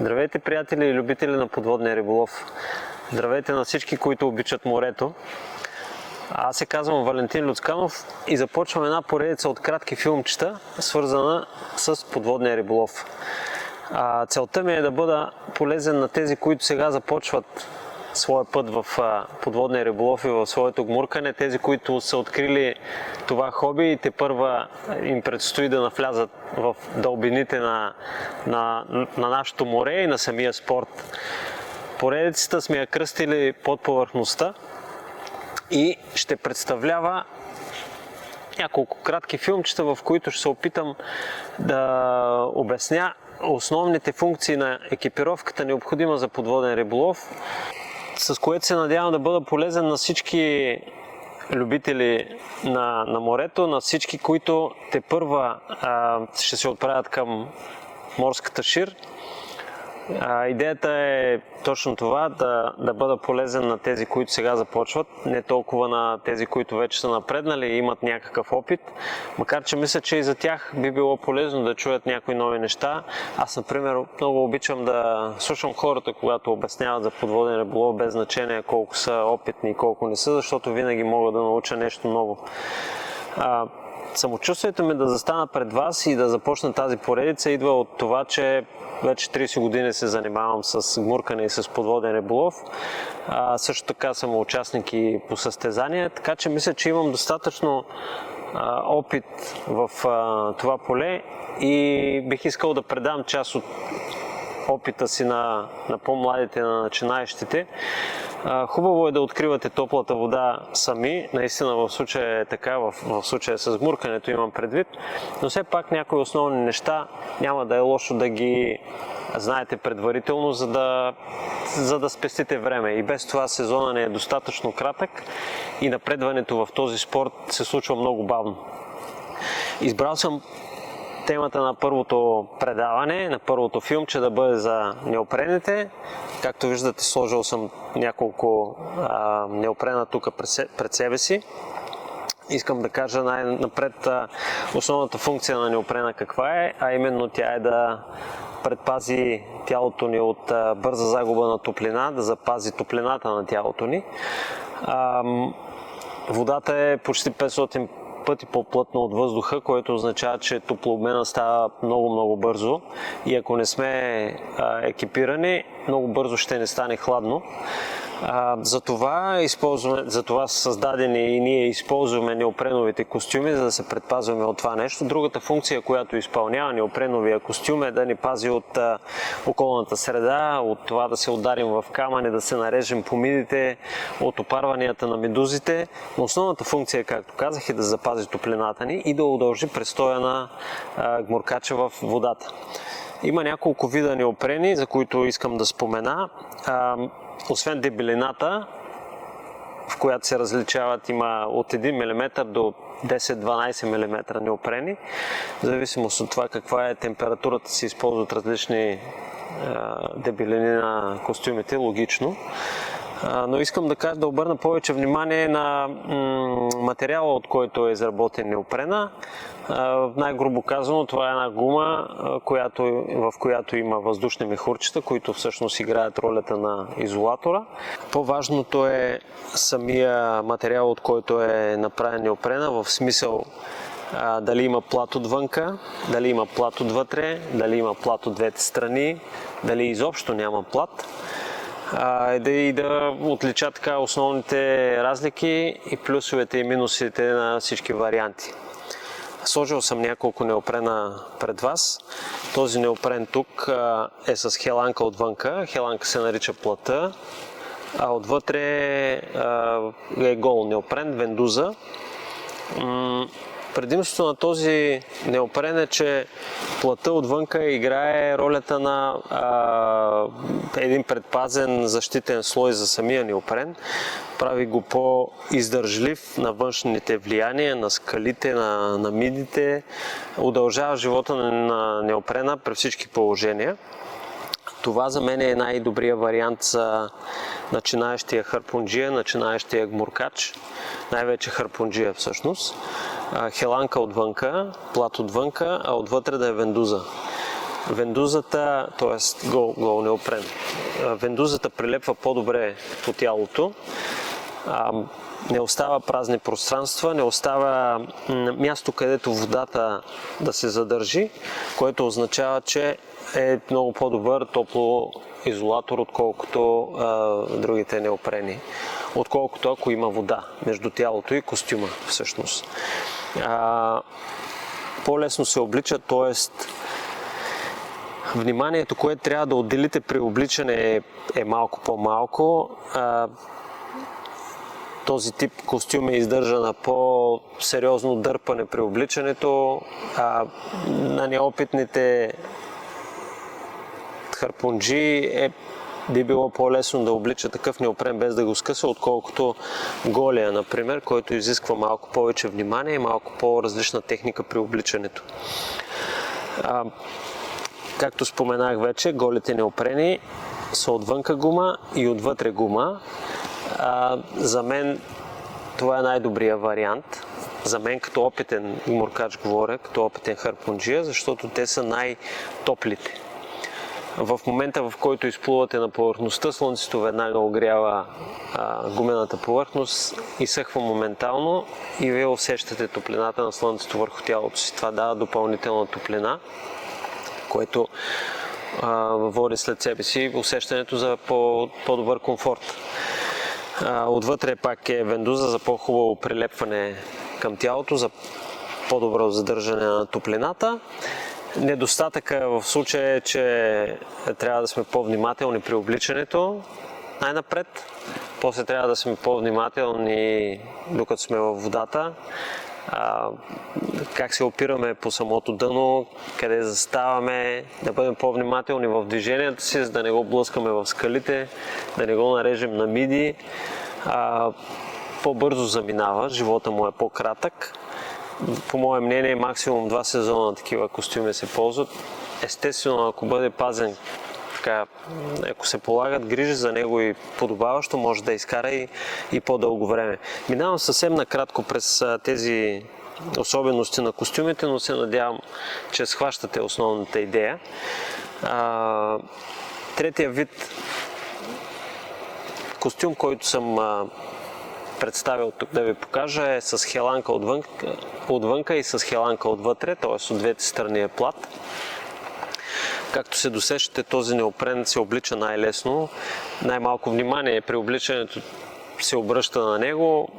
Здравейте, приятели и любители на подводния риболов! Здравейте на всички, които обичат морето! Аз се казвам Валентин Люцканов и започвам една поредица от кратки филмчета, свързана с подводния риболов. Целта ми е да бъда полезен на тези, които сега започват своя път в подводния риболов и в своето гмуркане, тези, които са открили това хоби и тепърва им предстои да навлязат в дълбините на нашето море и на самия спорт. Поредицата сме я кръстили под повърхността и ще представлява няколко кратки филмчета, в които ще се опитам да обясня основните функции на екипировката, необходима за подводен риболов, с което се надявам да бъда полезен на всички любители на морето, на всички, които тепърва ще се отправят към морската шир. Идеята е точно това, да бъда полезен на тези, които сега започват, не толкова на тези, които вече са напреднали и имат някакъв опит, макар че мисля, че и за тях би било полезно да чуят някои нови неща. Аз, например, много обичам да слушам хората, когато обясняват за подводен риболов, без значение колко са опитни и колко не са, защото винаги мога да науча нещо ново. Самочувствието ми да застана пред вас и да започна тази поредица идва от това, че вече 30 години се занимавам с гмуркане и с подводен риболов. Също така съм участник и по състезания, така че мисля, че имам достатъчно опит в това поле и бих искал да предам част от опита си на по-младите, на начинаещите. Хубаво е да откривате топлата вода сами, наистина в случая е така, в случая с гмуркането имам предвид, но все пак някои основни неща няма да е лошо да ги знаете предварително, за да спестите време. И без това сезона не е достатъчно кратък и напредването в този спорт се случва много бавно. Избрал съм темата на първото предаване, на първото филмче да бъде за неопрените. Както виждате, сложил съм няколко неопрена тук пред себе си. Искам да кажа най-напред основната функция на неопрена каква е, а именно тя е да предпази тялото ни от бърза загуба на топлина, да запази топлината на тялото ни. Водата е почти 500 пъти по-плътна от въздуха, което означава, че топлообмена става много бързо и ако не сме екипирани, много бързо ще не стане хладно. Затова са създадени и ние използваме неопреновите костюми, за да се предпазваме от това нещо. Другата функция, която изпълнява неопреновия костюм е да ни пази от околната среда, от това да се ударим в камъни, да се нарежем по мидите, от опарванията на медузите. Но основната функция, както казах, е да запази топлината ни и да удължи престоя на гмуркача в водата. Има няколко вида неопрени, за които искам да спомена. Освен дебелината, в която се различават, има от 1 мм до 10-12 мм неопрени. В зависимост от това каква е температурата, се използват различни дебелини на костюмите, логично. Но искам да обърна повече внимание на материала, от който е изработен неопрена. Най-грубо казано, това е една гума, в която има въздушни мехурчета, които всъщност играят ролята на изолатора. По-важното е самия материал, от който е направен неопрена, в смисъл дали има плат отвънка, дали има плат отвътре, дали има плат от двете страни, дали изобщо няма плат. И да отлича така основните разлики и плюсовете и минусите на всички варианти. Сложил съм няколко неопрена пред вас. Този неопрен тук е с хеланка отвънка. Хеланка се нарича плата, а отвътре е гол неопрен, вендуза. Предимството на този неопрен е, че плата отвънка играе ролята на един предпазен защитен слой за самия неопрен. Прави го по-издържлив на външните влияния, на скалите, на мидите. Удължава живота на неопрена при всички положения. Това за мен е най-добрият вариант за начинаещия харпунджия, начинаещия гмуркач, най-вече харпунджия всъщност. Хеланка отвънка, плат отвънка, а отвътре да е вендуза. Вендузата, т.е. гол неопрен, вендузата прилепва по-добре по тялото, не остава празни пространства, не остава място, където водата да се задържи, което означава, че е много по-добър топлоизолатор, отколкото другите неопрени. Отколкото ако има вода между тялото и костюма всъщност. По-лесно се облича, т.е. вниманието, което трябва да отделите при обличане е малко по-малко. Този тип костюм е издържа на по-сериозно дърпане при обличането. На неопитните харпунджи би било по-лесно да облича такъв неопрен без да го скъса, отколкото голия, например, който изисква малко повече внимание и малко по-различна техника при обличането. Както споменах вече, голите неопрени са отвънка гума и отвътре гума. За мен това е най-добрият вариант. За мен като опитен гуморкач говоря, като опитен харпунджия, защото те са най-топлите. В момента, в който изплувате на повърхността, слънцето веднага огрява гумената повърхност, изсъхва моментално и вие усещате топлината на слънцето върху тялото си. Това дава допълнителна топлина, което води след себе си усещането за по-добър комфорт. Отвътре пак е вендуза за по-хубаво прилепване към тялото, за по-добро задържане на топлината. Недостатъка в случая е, че трябва да сме по-внимателни при обличането най-напред. После трябва да сме по-внимателни докато сме във водата. Как се опираме по самото дъно, къде заставаме, да бъдем по-внимателни в движенията си, за да не го блъскаме в скалите, да не го нарежем на миди. По-бързо заминава, живота му е по-кратък. По мое мнение, максимум 2 сезона такива костюми се ползват. Естествено, ако бъде пазен, ако се полагат грижи за него и подобаващо, може да изкара и по-дълго време. Минавам съвсем накратко през тези особености на костюмите, но се надявам, че схващате основната идея. Третия вид костюм, който съм представил тук да ви покажа, е с хеланка отвънка и с хеланка отвътре, т.е. от двете страни е плат. Както се досещате, този неопрен се облича най-лесно. Най-малко внимание при обличането се обръща на него.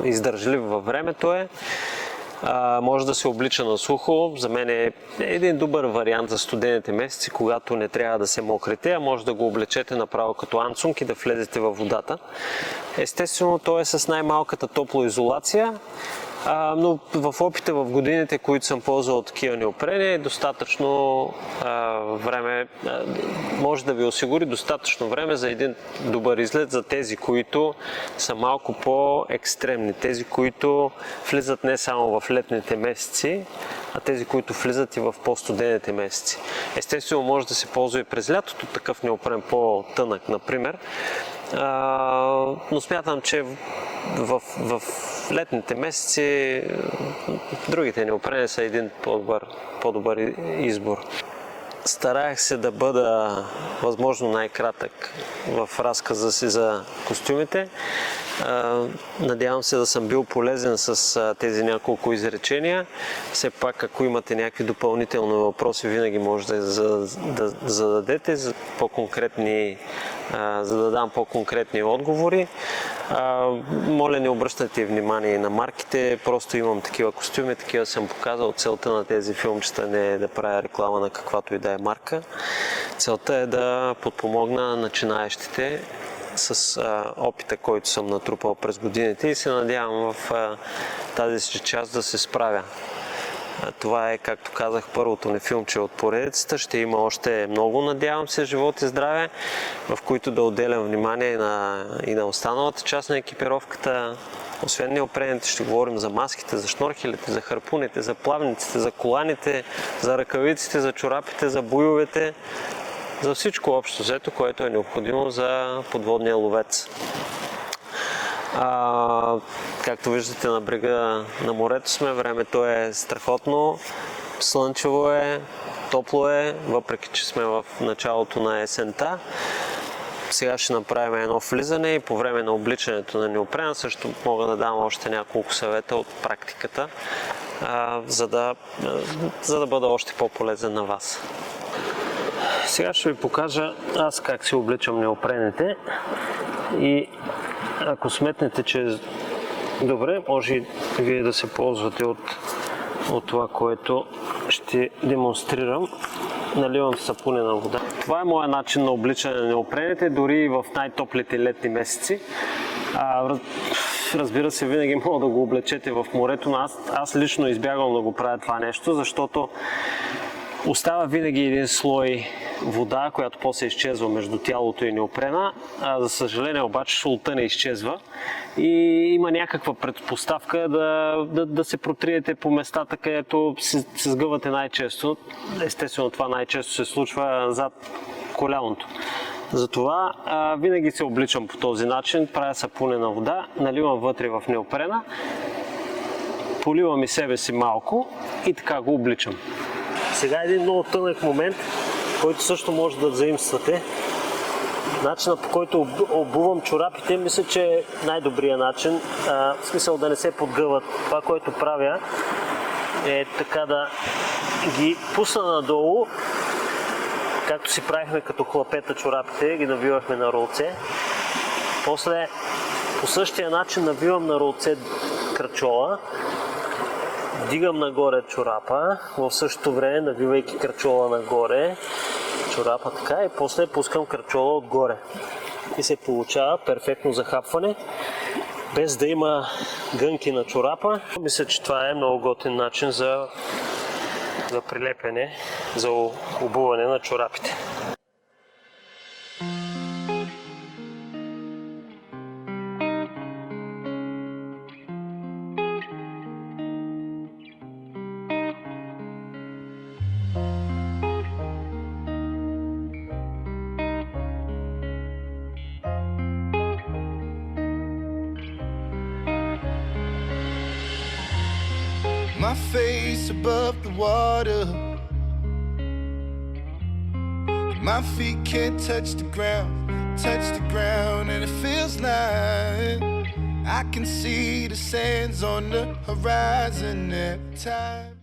Издържлив във времето е. Може да се облича на сухо. За мен е един добър вариант за студените месеци, когато не трябва да се мокрите, а може да го облечете направо като анцунг и да влезете във водата. Естествено, той е с най-малката топлоизолация, но в опита в годините, които съм ползвал такива неопрени, достатъчно време може да ви осигури достатъчно време за един добър излет за тези, които са малко по-екстремни, тези, които влизат не само в летните месеци, а тези, които влизат и в по-студените месеци. Естествено, може да се ползва и през лятото такъв неопрен по-тънък, например, но смятам, че в летните месеци другите неопрени са един по-добър избор. Стараех се да бъда възможно най-кратък в разказа си за костюмите. Надявам се да съм бил полезен с тези няколко изречения. Все пак, ако имате някакви допълнителни въпроси, винаги може да зададете за да дам по-конкретни отговори. Моля, не обръщайте внимание на марките, просто имам такива костюми, такива съм показал. Целта на тези филмчета не е да правя реклама на каквато и да е марка. Целта е да подпомогна начинаещите с опита, който съм натрупал през годините и се надявам в тази си част да се справя. Това е, както казах, първото ми филмче от поредицата. Ще има още много, надявам се, живот и здраве, в които да отделям внимание и на останалата част на екипировката. Освен неопрените, ще говорим за маските, за шнорхелите, за харпуните, за плавниците, за коланите, за ръкавиците, за чорапите, за буйовете, за всичко общо взето, което е необходимо за подводния ловец. Както виждате, на брега на морето сме, времето е страхотно, Слънчево е, топло е, въпреки че сме в началото на есента. Сега ще направим едно влизане и по време на обличането на неопрена също мога да дам още няколко съвета от практиката, за да бъда още по-полезен на вас. Сега ще ви покажа аз как си обличам неопрените и ако сметнете, че е добре, може и вие да се ползвате от това, което ще демонстрирам. Наливам сапунена вода. Това е моят начин на обличане на неопрените, дори и в най-топлите летни месеци. Разбира се, винаги мога да го облечете в морето, но аз лично избягвам да го правя това нещо, защото остава винаги един слой вода, която после изчезва между тялото и неопрена. За съжаление обаче солта не изчезва и има някаква предпоставка да се протриете по местата, където се сгъвате най-често. Естествено това най-често се случва зад коляното. Затова винаги се обличам по този начин, правя сапунена вода, наливам вътре в неопрена, поливам и себе си малко и така го обличам. Сега един много тънък момент, който също може да заимствате. Начинът, по който обувам чорапите, мисля, че е най-добрият начин. В смисъл да не се подгъват. Това, което правя, е така да ги пусна надолу, както си правихме като хлапета чорапите, ги навивахме на ролце. После по същия начин навивам на ролце крачола, вдигам нагоре чорапа, в същото време навивайки крачола нагоре, чорапа така и после пускам крачола отгоре. И се получава перфектно захапване, без да има гънки на чорапа. Мисля, че това е много готин начин за прилепяне, за обуване на чорапите. My face above the water, my feet can't touch the ground, and it feels like I can see the sands on the horizon every time.